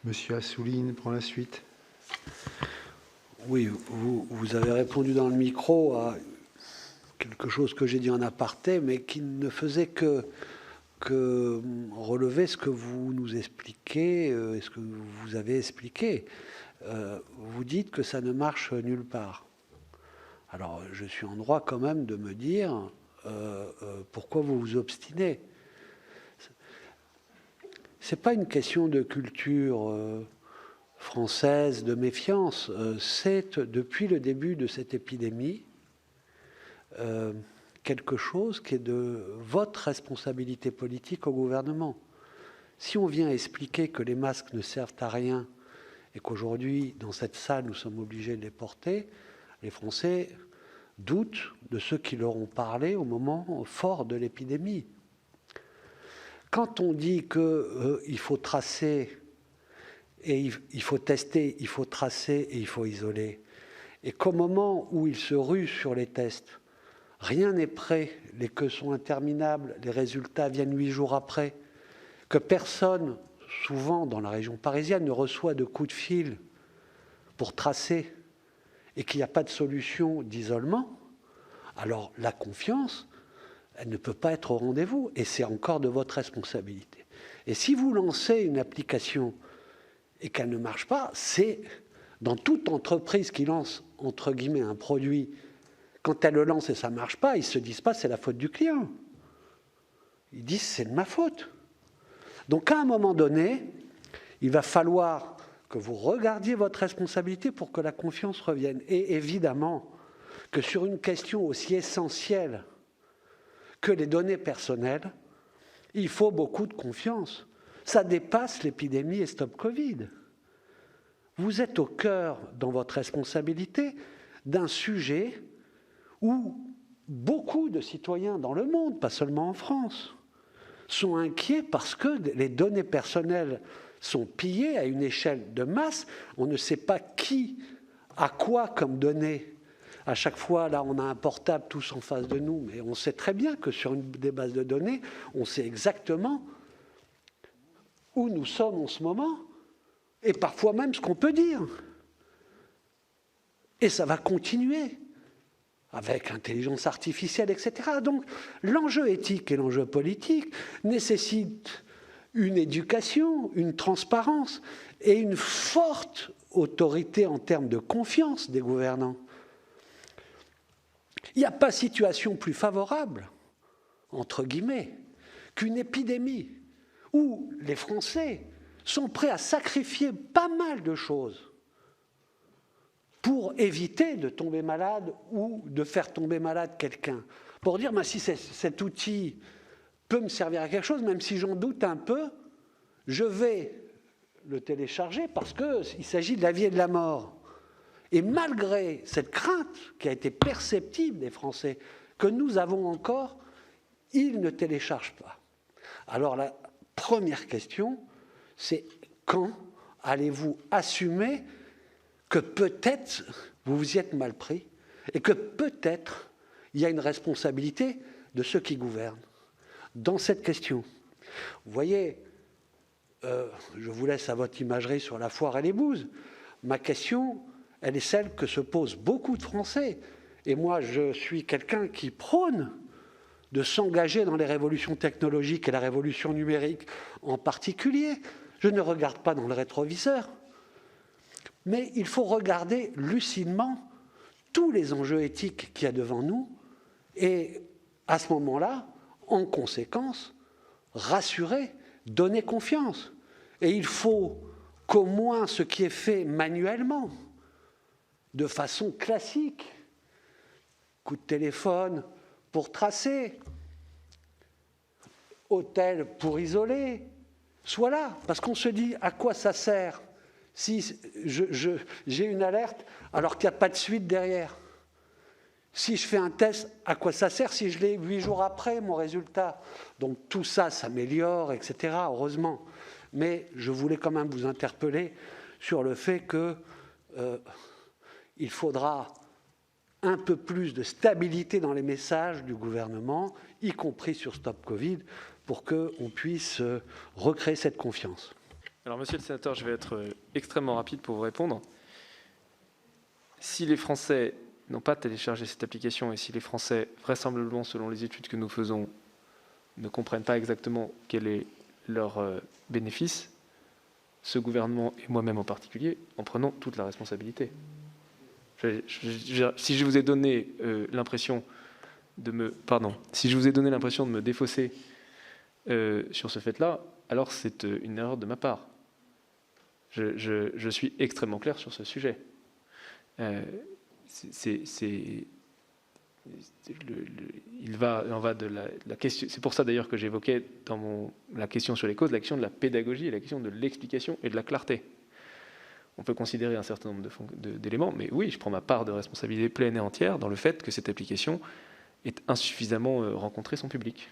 Monsieur Assouline prend la suite. Oui, vous avez répondu dans le micro à quelque chose que j'ai dit en aparté, mais qui ne faisait que relever ce que vous nous expliquez, ce que vous avez expliqué. Vous dites que ça ne marche nulle part. Alors, je suis en droit quand même de me dire pourquoi vous vous obstinez. C'est pas une question de culture française, de méfiance. C'est depuis le début de cette épidémie quelque chose qui est de votre responsabilité politique au gouvernement. Si on vient expliquer que les masques ne servent à rien et qu'aujourd'hui, dans cette salle, nous sommes obligés de les porter, les Français doutent de ceux qui leur ont parlé au moment fort de l'épidémie. Quand on dit qu'il faut tracer, et il faut tester, il faut tracer et il faut isoler, et qu'au moment où ils se ruent sur les tests, rien n'est prêt, les queues sont interminables, les résultats viennent 8 jours après, que personne, souvent dans la région parisienne, ne reçoit de coup de fil pour tracer et qu'il n'y a pas de solution d'isolement, alors la confiance, elle ne peut pas être au rendez-vous et c'est encore de votre responsabilité. Et si vous lancez une application et qu'elle ne marche pas, c'est dans toute entreprise qui lance, entre guillemets, un produit, quand elle le lance et ça ne marche pas, ils ne se disent pas c'est la faute du client. Ils disent c'est de ma faute. Donc à un moment donné, il va falloir que vous regardiez votre responsabilité pour que la confiance revienne. Et évidemment que sur une question aussi essentielle que les données personnelles, il faut beaucoup de confiance. Ça dépasse l'épidémie et Stop Covid. Vous êtes au cœur, dans votre responsabilité, d'un sujet où beaucoup de citoyens dans le monde, pas seulement en France, sont inquiets parce que les données personnelles sont pillées à une échelle de masse. On ne sait pas qui a quoi comme données. À chaque fois, là, on a un portable tous en face de nous, mais on sait très bien que sur des bases de données, on sait exactement où nous sommes en ce moment, et parfois même ce qu'on peut dire. Et ça va continuer, avec l'intelligence artificielle, etc. Donc, l'enjeu éthique et l'enjeu politique nécessitent une éducation, une transparence et une forte autorité en termes de confiance des gouvernants. Il n'y a pas situation plus favorable, entre guillemets, qu'une épidémie où les Français sont prêts à sacrifier pas mal de choses pour éviter de tomber malade ou de faire tomber malade quelqu'un. Pour dire, si cet outil peut me servir à quelque chose, même si j'en doute un peu, je vais le télécharger parce qu'il s'agit de la vie et de la mort. Et malgré cette crainte qui a été perceptible des Français, que nous avons encore, ils ne téléchargent pas. Alors la première question, c'est quand allez-vous assumer que peut-être vous vous y êtes mal pris et que peut-être il y a une responsabilité de ceux qui gouvernent dans cette question. Vous voyez, je vous laisse à votre imagerie sur la foire et les bouses. Ma question, elle est celle que se posent beaucoup de Français. Et moi, je suis quelqu'un qui prône de s'engager dans les révolutions technologiques et la révolution numérique en particulier. Je ne regarde pas dans le rétroviseur. Mais il faut regarder lucidement tous les enjeux éthiques qu'il y a devant nous et, à ce moment-là, en conséquence, rassurer, donner confiance. Et il faut qu'au moins ce qui est fait manuellement, de façon classique, coup de téléphone pour tracer, hôtel pour isoler, soit là. Parce qu'on se dit à quoi ça sert si j'ai une alerte alors qu'il n'y a pas de suite derrière. Si je fais un test, à quoi ça sert si je l'ai 8 jours après, mon résultat? Donc tout ça s'améliore, etc., heureusement. Mais je voulais quand même vous interpeller sur le fait qu'il faudra un peu plus de stabilité dans les messages du gouvernement, y compris sur Stop Covid, pour qu'on puisse recréer cette confiance. Alors, monsieur le sénateur, je vais être extrêmement rapide pour vous répondre. Si les Français n'ont pas téléchargé cette application et si les Français, vraisemblablement selon les études que nous faisons, ne comprennent pas exactement quel est leur bénéfice, ce gouvernement et moi-même en particulier en prenons toute la responsabilité. Si je vous ai donné l'impression de me défausser sur ce fait-là, alors c'est une erreur de ma part. Je suis extrêmement clair sur ce sujet. Il en va de la question. C'est pour ça d'ailleurs que j'évoquais dans la question sur les causes, la question de la pédagogie et la question de l'explication et de la clarté. On peut considérer un certain nombre d'éléments, mais oui, je prends ma part de responsabilité pleine et entière dans le fait que cette application ait insuffisamment rencontré son public.